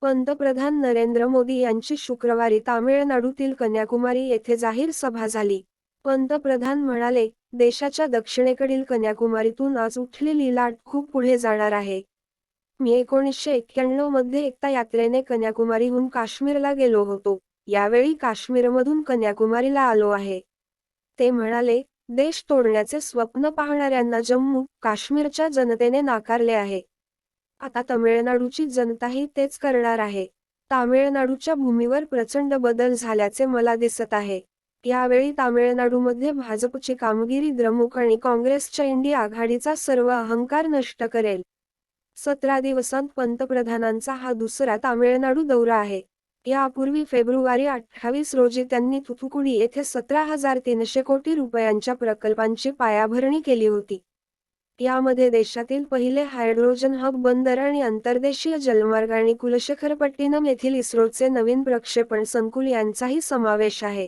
पंतप्रधान नरेंद्र मोदी यांची शुक्रवारी तामिळनाडूतील कन्याकुमारी येथे जाहीर सभा झाली. पंतप्रधान म्हणाले, देशाच्या दक्षिणेकडील कन्याकुमारीतून आज उठलेली लाट खूप पुढे जाणार आहे. मी 1991 मध्ये एकता यात्रेने कन्याकुमारीहून काश्मीरला गेलो होतो. यावेळी काश्मीरमधून कन्याकुमारीला आलो आहे. ते म्हणाले, देश तोडण्याचे स्वप्न पाहणाऱ्यांना जम्मू काश्मीरच्या जनतेने नाकारले आहे. आता तमिळनाडूची जनताही तेच करणार आहे. तामिळनाडूच्या भूमीवर प्रचंड बदल झाल्याचे मला दिसत आहे. यावेळी तामिळनाडूमध्ये भाजपची कामगिरी द्रमुक आणि काँग्रेसच्या इंडिया आघाडीचा सर्व अहंकार नष्ट करेल. 17 दिवसांत पंतप्रधानांचा हा दुसरा तामिळनाडू दौरा आहे. यापूर्वी फेब्रुवारी 28 रोजी त्यांनी थुथुकुडी येथे 17,300 कोटी रुपयांच्या प्रकल्पांची पायाभरणी केली होती. यामध्ये देशातील पहिले हायड्रोजन हब बंदर आणि अंतर्देशीय जलमार्ग आणि कुलशेखरपट्टिनम येथील इस्रोचे नवीन प्रक्षेपण संकुल यांचाही समावेश आहे.